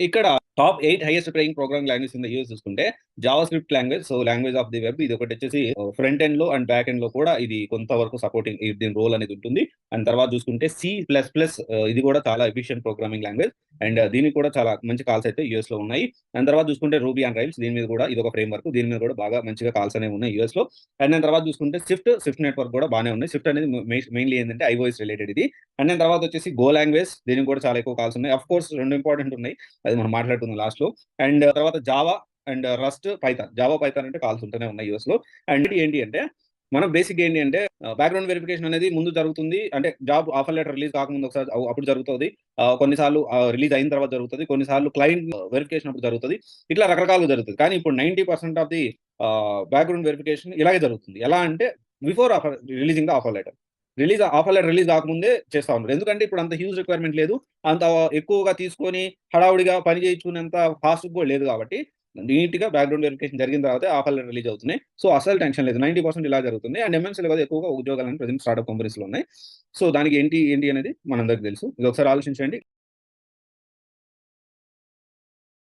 ఇక్కడ top 8 highest paying programming language in the US చూసుకుంటే JavaScript language, so language of the web ఇది ఒకటి వచ్చేసి front end లో అండ్ బ్యాక్ ఎండ్ లో కూడా ఇది కొంతవరకు సపోర్టింగ్ దీని రోల్ అనేది ఉంటుంది. అండ్ తర్వాత చూసుకుంటే C++, ఇది కూడా చాలా ఎఫిషియెంట్ ప్రోగ్రామింగ్ లాంగ్వేజ్ అండ్ దీనికి కూడా చాలా మంచి కాల్స్ అయితే యూఎస్ లో ఉన్నాయి. అండ్ తర్వాత చూసుకుంటే రూబీ ఆన్ రైల్స్, దీని మీద కూడా ఇది ఒక ఫ్రేమ్ వర్క్, దీని మీద కూడా బాగా మంచిగా కాల్స్ అనేవి ఉన్నాయి యూఎస్ లో. అండ్ దాని తర్వాత చూసుకుంటే స్విఫ్ట్ నెట్వర్క్ కూడా బాగానే ఉన్నాయి. స్విఫ్ట్ అనేది మెయిన్లీ ఏంటంటే ఐఓఎస్ రిలేటెడ్ ఇది. అండ్ దాని తర్వాత వచ్చేసి గో లాంగ్వేజ్, దీనికి కూడా చాలా ఎక్కువ కాల్స్ ఉన్నాయి. అఫ్ కోర్స్ రెండు ఇంపార్టెంట్ ఉన్నాయి, అది మనం మాట్లాడుకుందాం లాస్ట్ లో. అండ్ తర్వాత Java and rust, Python. Java Python అంటే కాల్స్ ఉంటూనే ఉన్నాయి యూఎస్ లో. అండ్ ఏంటి అంటే మనం బేసిక్ ఏంటి అంటే బ్యాక్గ్రౌండ్ వెరిఫికేషన్ అనేది ముందు జరుగుతుంది, అంటే జాబ్ ఆఫర్ లెటర్ రిలీజ్ కాకముందు ఒకసారి అప్పుడు జరుగుతుంది. కొన్నిసార్లు రిలీజ్ అయిన తర్వాత జరుగుతుంది, కొన్నిసార్లు క్లయింట్ వెరిఫికేషన్ అప్పుడు జరుగుతుంది. ఇట్లా రకరకాలుగా జరుగుతుంది. కానీ ఇప్పుడు 90% ఆఫ్ ది బ్యాక్గ్రౌండ్ వెరిఫికేషన్ ఇలాగే జరుగుతుంది. ఎలా అంటే before offer releasing the offer letter, offer letter release కాకముందే చేస్తా ఉన్నారు. ఎందుకంటే ఇప్పుడు అంత హ్యూజ్ రిక్వైర్మెంట్ లేదు, అంత ఎక్కువగా తీసుకొని హడావుడిగా పని చేయించుకునేంత ఫాస్ట్ కూడా లేదు. కాబట్టి నీట్ గా బ్యాక్గ్రౌండ్ వెరిఫికేషన్ జరిగిన తర్వాత ఆఫర్ లెటర్ రిలీజ్ అవుతున్నాయి. సో అసలు టెన్షన్ లేదు, 90% ఇలా జరుగుతుంది. అండ్ ఎంఎన్సీలో కదా ఎక్కువగా ఉద్యోగాలు ప్రజెంట్ స్టార్ట్అప్ కంపెనీస్ లో ఉన్నాయి. సో దానికి ఏంటి ఏంటి అనేది మనందరికి తెలుసు. ఇది ఒకసారి ఆలోచించండి.